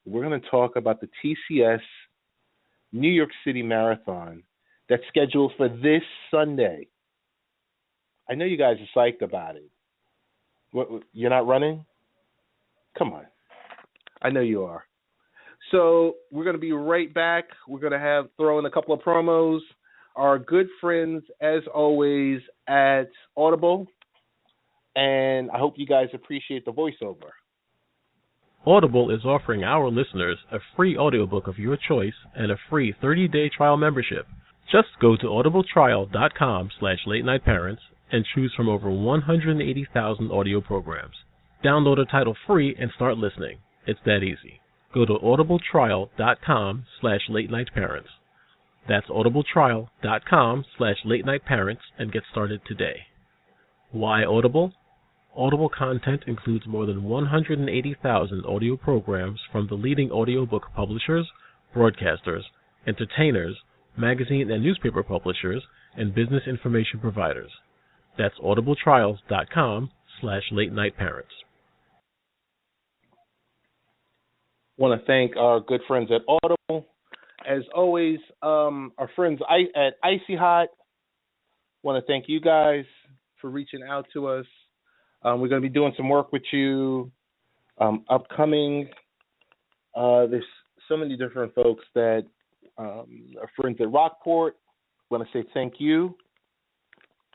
We're going to talk about the TCS New York City Marathon that's scheduled for this Sunday. I know you guys are psyched about it. You're not running? Come on. I know you are. So we're going to be right back. We're going to throw in a couple of promos. Our good friends, as always, at Audible. And I hope you guys appreciate the voiceover. Audible is offering our listeners a free audiobook of your choice and a free 30-day trial membership. Just go to audibletrial.com/late night parents and choose from over 180,000 audio programs. Download a title free and start listening. It's that easy. Go to audibletrial.com/late night parents. That's audibletrial.com/late night parents and get started today. Why Audible? Audible content includes more than 180,000 audio programs from the leading audiobook publishers, broadcasters, entertainers, magazine and newspaper publishers, and business information providers. That's audibletrials.com/late night parents. Want to thank our good friends at Audible. As always, our friends at Icy Hot, want to thank you guys for reaching out to us. We're going to be doing some work with you upcoming. There's so many different folks that are friends at Rockport. I want to say thank you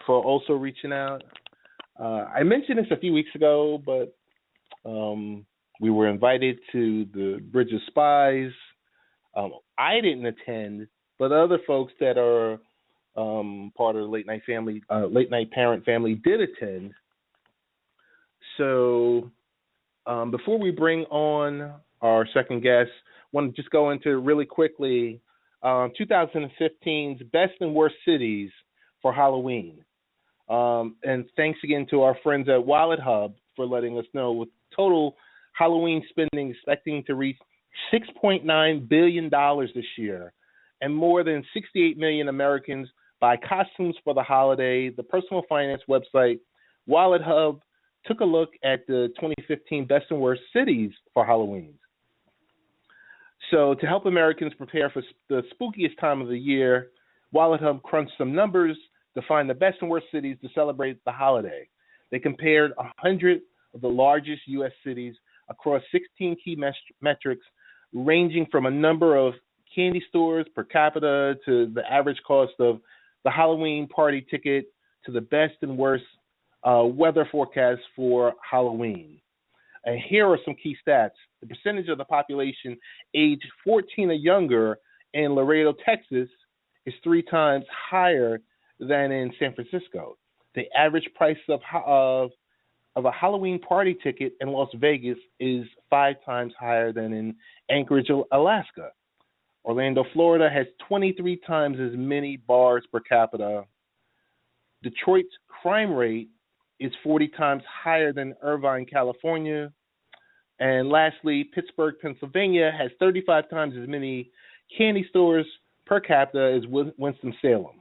for also reaching out. I mentioned this a few weeks ago, but we were invited to the Bridge of Spies. I didn't attend, but other folks that are part of the Late Night Family, Late Night Parent family did attend. So before we bring on our second guest, I want to just go into really quickly 2015's best and worst cities for Halloween. And thanks again to our friends at Wallet Hub for letting us know, with total Halloween spending expecting to reach $6.9 billion this year, and more than 68 million Americans buy costumes for the holiday. The personal finance website Wallet Hub took a look at the 2015 best and worst cities for Halloween. So to help Americans prepare for the spookiest time of the year, Wallet Hub crunched some numbers to find the best and worst cities to celebrate the holiday. They compared 100 of the largest U.S. cities across 16 key metrics, ranging from a number of candy stores per capita to the average cost of the Halloween party ticket to the best and worst weather forecast for Halloween. And here are some key stats. The percentage of the population aged 14 or younger in Laredo, Texas, is 3 times higher than in San Francisco. The average price of a Halloween party ticket in Las Vegas is 5 times higher than in Anchorage, Alaska. Orlando, Florida has 23 times as many bars per capita. Detroit's crime rate is 40 times higher than Irvine, California. And lastly, Pittsburgh, Pennsylvania has 35 times as many candy stores per capita as Winston-Salem.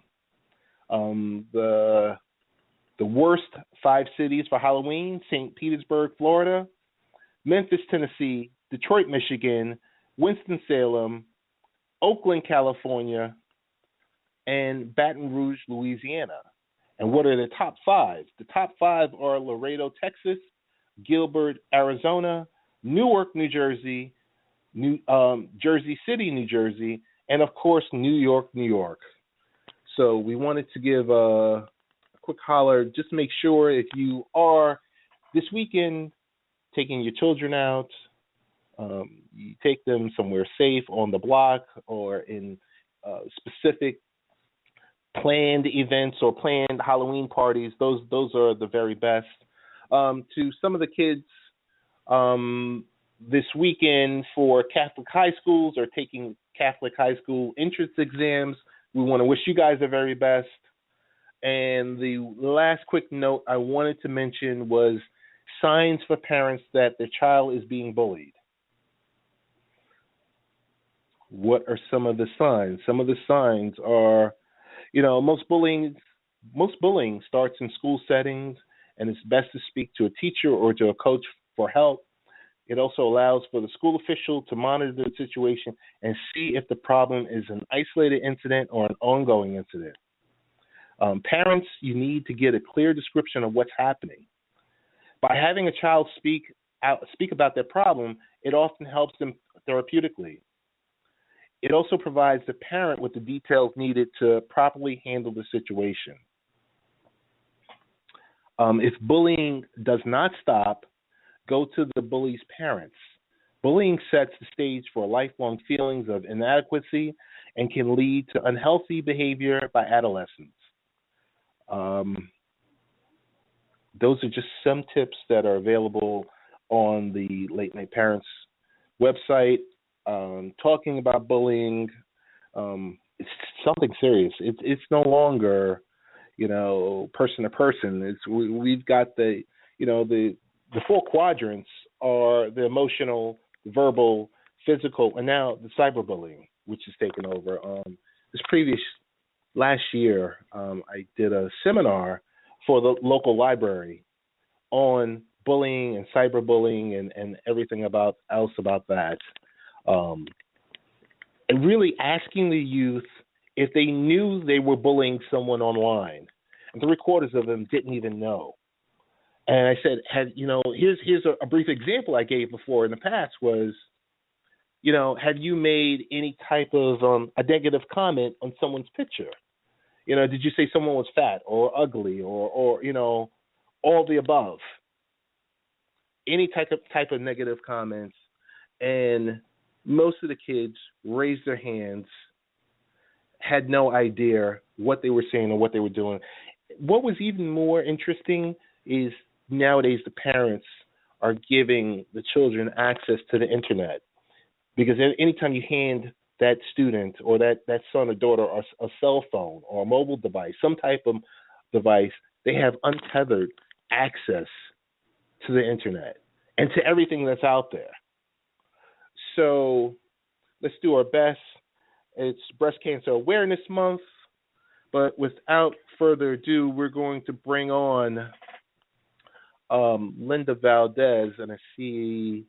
The worst 5 cities for Halloween: St. Petersburg, Florida; Memphis, Tennessee; Detroit, Michigan; Winston-Salem; Oakland, California; and Baton Rouge, Louisiana. And what are the top 5? The top 5 are Laredo, Texas; Gilbert, Arizona; Newark, New Jersey; Jersey City, New Jersey; and, of course, New York, New York. So we wanted to give a quick holler. Just make sure, if you are this weekend taking your children out, you take them somewhere safe on the block or in specific planned events or planned Halloween parties. Those are the very best. To some of the kids this weekend for Catholic high schools or taking Catholic high school entrance exams, we want to wish you guys the very best. And the last quick note I wanted to mention was signs for parents that their child is being bullied. What are some of the signs? Some of the signs are, most bullying starts in school settings, and it's best to speak to a teacher or to a coach for help. It also allows for the school official to monitor the situation and see if the problem is an isolated incident or an ongoing incident. Parents, you need to get a clear description of what's happening. By having a child speak about their problem, it often helps them therapeutically. It also provides the parent with the details needed to properly handle the situation. If bullying does not stop, go to the bully's parents. Bullying sets the stage for lifelong feelings of inadequacy and can lead to unhealthy behavior by adolescents. Those are just some tips that are available on the Late Night Parents website. Talking about bullying, it's something serious. It's no longer, person to person. We've got the four quadrants are the emotional, verbal, physical, and now the cyberbullying, which is taken over. Last year, I did a seminar for the local library on bullying and cyberbullying and everything else about that. And really asking the youth if they knew they were bullying someone online. And 3/4 of them didn't even know. And I said, here's a brief example I gave before in the past was, have you made any type of a negative comment on someone's picture? Did you say someone was fat or ugly or all the above? Any type of negative comments, and most of the kids raised their hands, had no idea what they were saying or what they were doing. What was even more interesting is nowadays the parents are giving the children access to the internet, because anytime you hand that student or that son or daughter a cell phone or a mobile device, some type of device, they have untethered access to the internet and to everything that's out there. So let's do our best. It's Breast Cancer Awareness Month, but without further ado, we're going to bring on Linda Valdez, and I see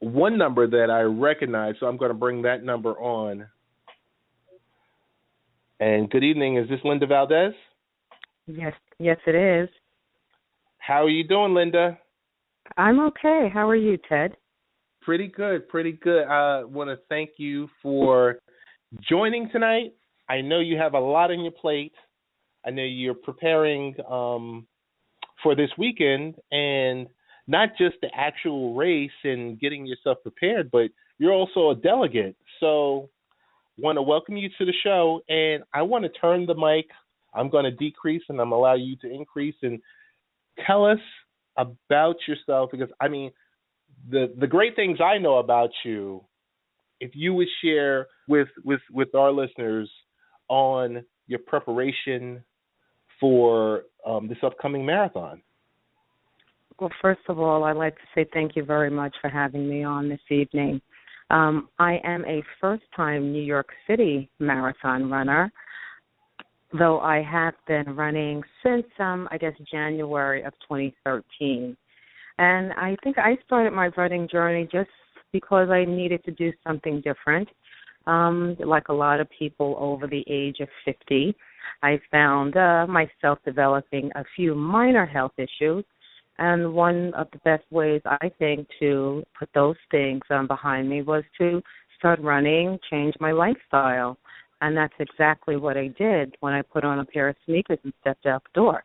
one number that I recognize, so I'm going to bring that number on. And good evening. Is this Linda Valdez? Yes, it is. How are you doing, Linda? I'm okay. How are you, Ted? Pretty good. I want to thank you for joining tonight. I know you have a lot on your plate. I know you're preparing for this weekend, and not just the actual race and getting yourself prepared, but you're also a delegate. So I want to welcome you to the show, and I want to turn the mic. I'm going to decrease, and I'm going to allow you to increase, and tell us about yourself, because, the great things I know about you, if you would share with our listeners on your preparation for this upcoming marathon. Well, first of all, I'd like to say thank you very much for having me on this evening. I am a first-time New York City marathon runner, though I have been running since, January of 2013. And I think I started my running journey just because I needed to do something different. Like a lot of people over the age of 50, I found myself developing a few minor health issues. And one of the best ways, I think, to put those things behind me was to start running, change my lifestyle. And that's exactly what I did when I put on a pair of sneakers and stepped out the door.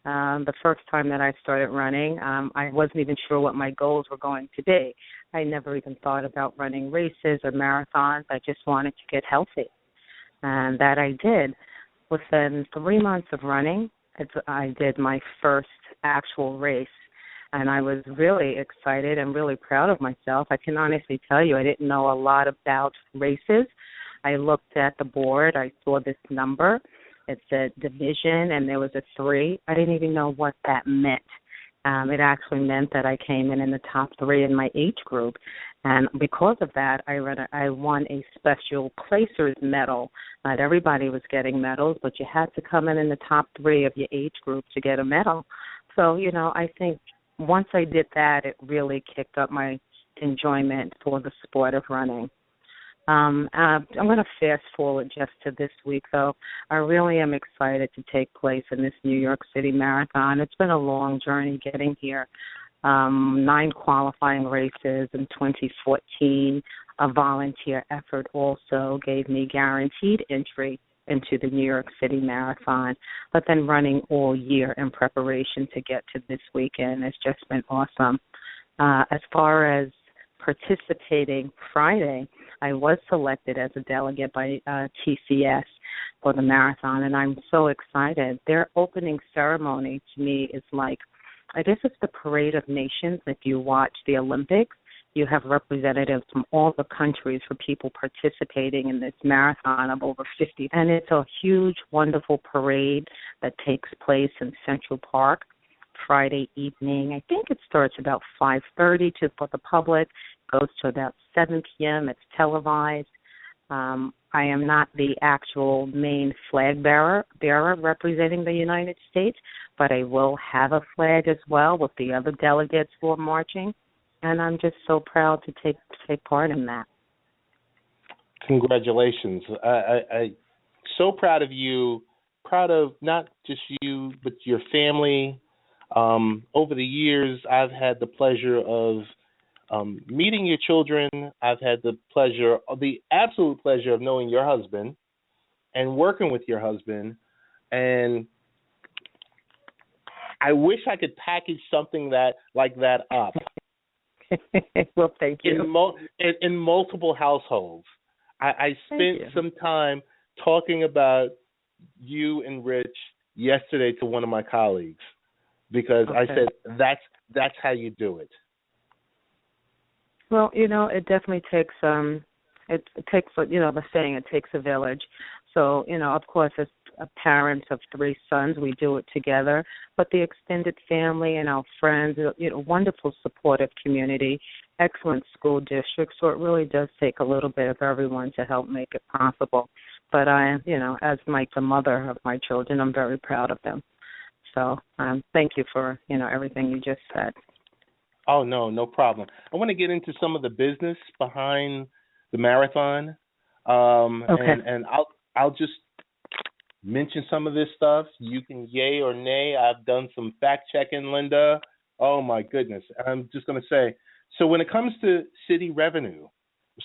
The first time that I started running, I wasn't even sure what my goals were going to be. I never even thought about running races or marathons. I just wanted to get healthy. And that I did. Within 3 months of running, I did my first actual race, and I was really excited and really proud of myself. I can honestly tell you I didn't know a lot about races. I looked at the board. I saw this number. It said division, and there was a 3. I didn't even know what that meant. It actually meant that I came in the top 3 in my age group. And because of that, I won a special placers medal. Not everybody was getting medals, but you had to come in the top 3 of your age group to get a medal. So, I think once I did that, it really kicked up my enjoyment for the sport of running. I'm going to fast forward just to this week, though. I really am excited to take place in this New York City Marathon. It's been a long journey getting here. 9 qualifying races in 2014. A volunteer effort also gave me guaranteed entry into the New York City Marathon, but then running all year in preparation to get to this weekend has just been awesome. As far as participating Friday, I was selected as a delegate by TCS for the marathon, and I'm so excited. Their opening ceremony to me is like, I guess it's the Parade of Nations. If you watch the Olympics, you have representatives from all the countries for people participating in this marathon of over 50. And it's a huge, wonderful parade that takes place in Central Park Friday evening. I think it starts about 5:30 for the public, goes to about 7 p.m. It's televised. I am not the actual main flag bearer representing the United States, but I will have a flag as well with the other delegates who are marching, and I'm just so proud to take part in that. Congratulations. I so proud of you, proud of not just you, but your family. Over the years, I've had the pleasure of meeting your children. I've had the absolute pleasure of knowing your husband and working with your husband. And I wish I could package something like that up. Well, thank you. In multiple households. I spent some time talking about you and Rich yesterday to one of my colleagues because I said that's how you do it. Well, it definitely takes it takes the saying, it takes a village. So, of course, as parents of 3 sons, we do it together. But the extended family and our friends, wonderful supportive community, excellent school districts. So it really does take a little bit of everyone to help make it possible. But I, as the mother of my children, I'm very proud of them. So thank you for, everything you just said. Oh, no problem. I want to get into some of the business behind the marathon. And I'll just mention some of this stuff. You can yay or nay. I've done some fact checking, Linda. Oh my goodness. I'm just going to say, so when it comes to city revenue,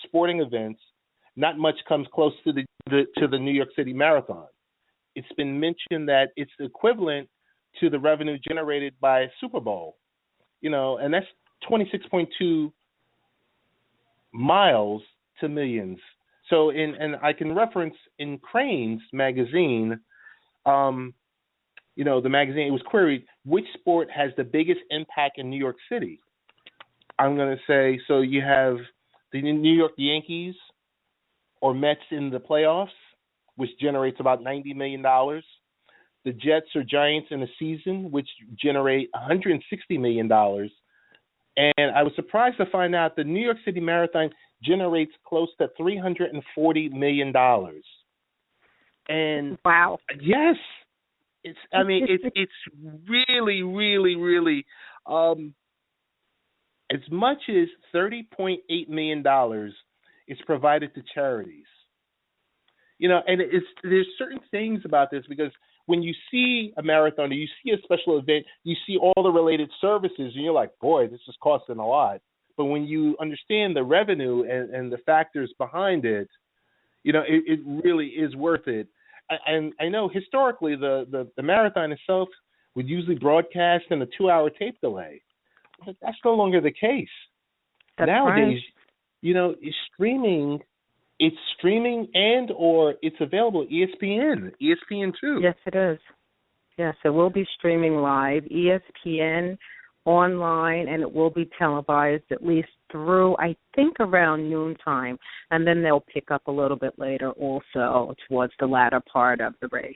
sporting events, not much comes close to the New York City Marathon. It's been mentioned that it's equivalent to the revenue generated by Super Bowl. And that's 26.2 miles to millions. So, and I can reference in Crane's magazine, the magazine, it was queried, which sport has the biggest impact in New York City? I'm going to say, so you have the New York Yankees or Mets in the playoffs, which generates about $90 million. The Jets or Giants in a season, which generate $160 million. And I was surprised to find out the New York City Marathon generates close to $340 million. And wow. Yes. It's really, really, really, as much as $30.8 million is provided to charities. And there's certain things about this because when you see a marathon or you see a special event, you see all the related services and you're like, boy, this is costing a lot. But when you understand the revenue and the factors behind it, it really is worth it. And I know historically the marathon itself would usually broadcast in a 2-hour tape delay. But that's no longer the case. That's nowadays, right. It's streaming and or it's available ESPN 2. Yes, it is. Yes, it will be streaming live, ESPN, online, and it will be televised at least through, I think, around noontime. And then they'll pick up a little bit later also towards the latter part of the race.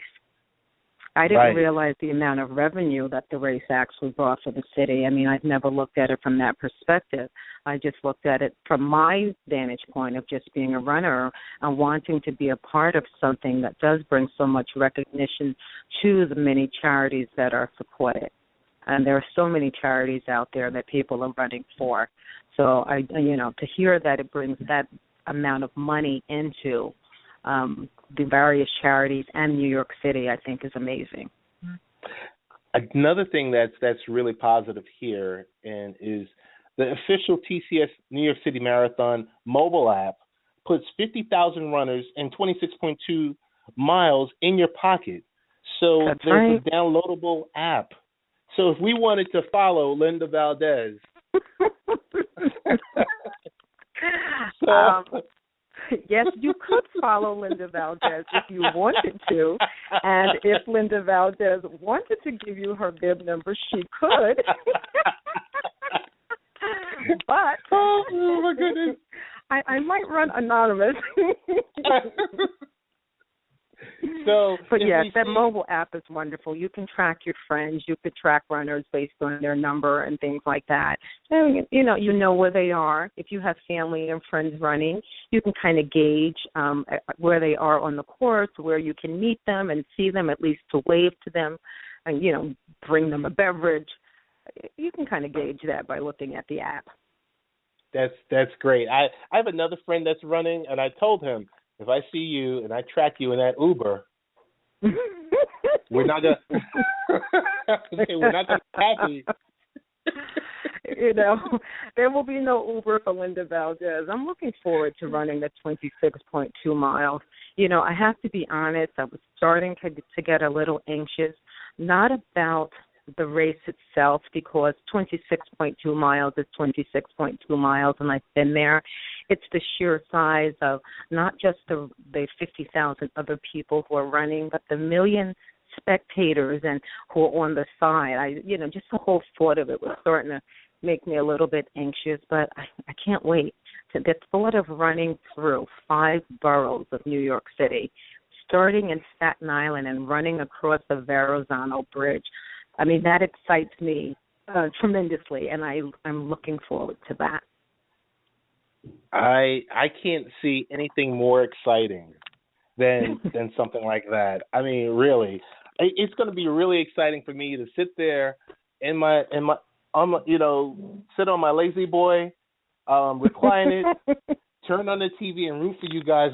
I didn't realize the amount of revenue that the race actually brought for the city. I mean, I've never looked at it from that perspective. I just looked at it from my vantage point of just being a runner and wanting to be a part of something that does bring so much recognition to the many charities that are supported. And there are so many charities out there that people are running for. So, to hear that it brings that amount of money into the various charities and New York City, I think is amazing. Another thing that's really positive here and is the official TCS New York City Marathon mobile app puts 50,000 runners and 26.2 miles in your pocket. So That's there's right. a downloadable app. So if we wanted to follow Linda Valdez, yes, you could follow Linda Valdez if you wanted to. And if Linda Valdez wanted to give you her bib number, she could. But oh my goodness. I might run anonymous. But yes, that mobile app is wonderful. You can track your friends. You could track runners based on their number and things like that. And, you know where they are. If you have family and friends running, you can kind of gauge where they are on the course, where you can meet them and see them, at least to wave to them and, bring them a beverage. You can kind of gauge that by looking at the app. That's great. I have another friend that's running, and I told him, if I see you and I track you in that Uber, we're not gonna be happy. There will be no Uber for Linda Valdez. I'm looking forward to running the 26.2 miles. I have to be honest, I was starting to get a little anxious, not about the race itself, because 26.2 miles is 26.2 miles, and I've been there. It's the sheer size of not just the 50,000 other people who are running, but the million spectators and who are on the side. Just the whole thought of it was starting to make me a little bit anxious, but I can't wait. To the thought of running through 5 boroughs of New York City, starting in Staten Island and running across the Verrazano Bridge, that excites me tremendously, and I'm looking forward to that. I can't see anything more exciting than something like that. Really, it's going to be really exciting for me to sit there sit on my lazy boy, recline it, turn on the TV, and root for you guys.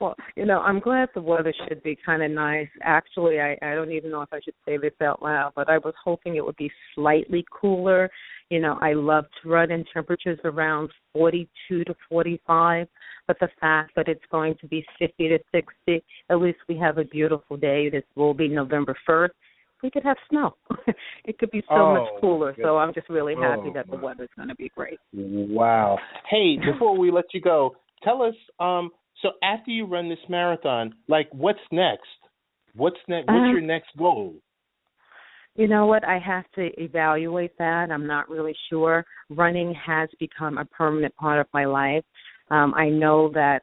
Well, I'm glad the weather should be kind of nice. Actually, I don't even know if I should say this out loud, but I was hoping it would be slightly cooler. I love to run in temperatures around 42 to 45, but the fact that it's going to be 50 to 60, at least we have a beautiful day. This will be November 1st. We could have snow. It could be so much cooler, so I'm just really happy that the weather's going to be great. Wow. Hey, before we let you go, tell us, so after you run this marathon, what's next? What's next? What's your next goal? You know what? I have to evaluate that. I'm not really sure. Running has become a permanent part of my life. I know that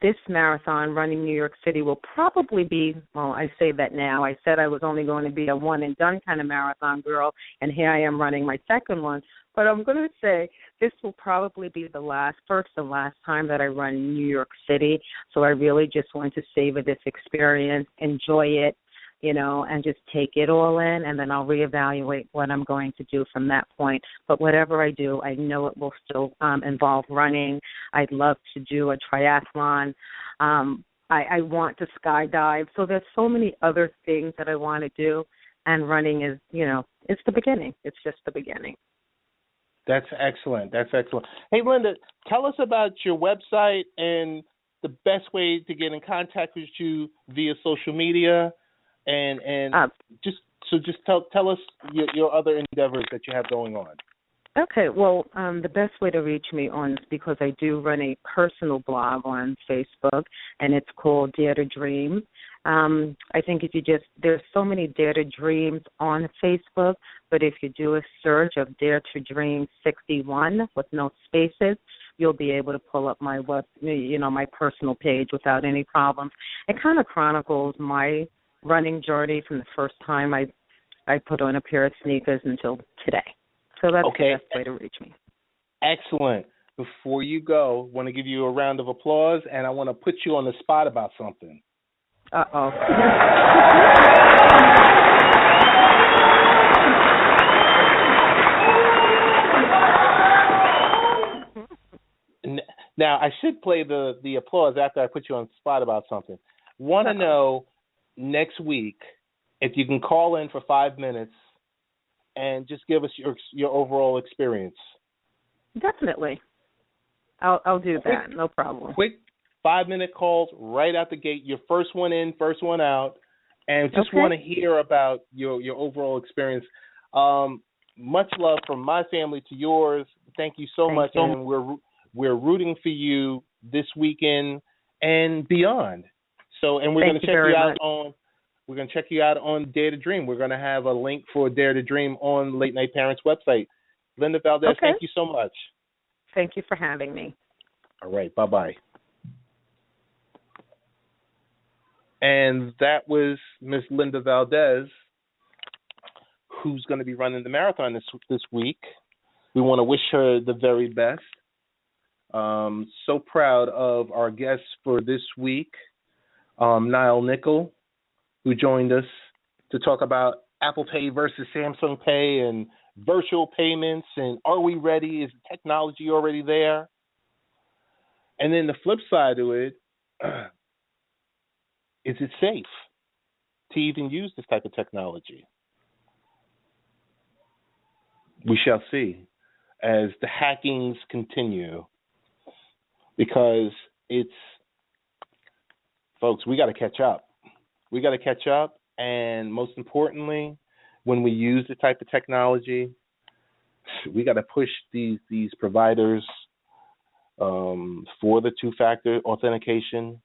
this marathon, running New York City, will probably be, well, I say that now. I said I was only going to be a one-and-done kind of marathon girl, and here I am running my second one. But I'm going to say this will probably be the first and last time that I run in New York City. So I really just want to savor this experience, enjoy it, and just take it all in, and then I'll reevaluate what I'm going to do from that point. But whatever I do, I know it will still involve running. I'd love to do a triathlon. I want to skydive. So there's so many other things that I want to do, and running is, it's the beginning. It's just the beginning. That's excellent. Hey, Linda, tell us about your website and the best way to get in contact with you via social media. And just tell us your other endeavors that you have going on. Okay, well, the best way to reach me is because I do run a personal blog on Facebook, and it's called Dare to Dream. I think there's so many Dare to Dreams on Facebook, but if you do a search of Dare to Dream 61 with no spaces, you'll be able to pull up my my personal page without any problems. It kind of chronicles my running journey from the first time I put on a pair of sneakers until today. So that's the best way to reach me. Excellent. Before you go, I want to give you a round of applause, and I want to put you on the spot about something. Uh-oh. Now, I should play the applause after I put you on the spot about something. Want to know next week if you can call in for 5 minutes and just give us your overall experience. Definitely. I'll do that. No problem. Quick 5-minute calls right out the gate. Your first one in, first one out, and just want to hear about your overall experience. Much love from my family to yours. Thank you so much, and we're rooting for you this weekend and beyond. So, and we're going to check you out on. We're going to check you out on Dare to Dream. We're going to have a link for Dare to Dream on Late Night Parents website. Linda Valdez, thank you so much. Thank you for having me. All right, bye-bye. And that was Miss Linda Valdez, who's going to be running the marathon this week. We want to wish her the very best. So proud of our guests for this week, Niall Nickel, who joined us to talk about Apple Pay versus Samsung Pay and virtual payments and are we ready? Is the technology already there? And then the flip side of it, is it safe to even use this type of technology? We shall see as the hackings continue, because folks, we got to catch up. We got to catch up, and most importantly, when we use the type of technology, we got to push these providers for the two-factor authentication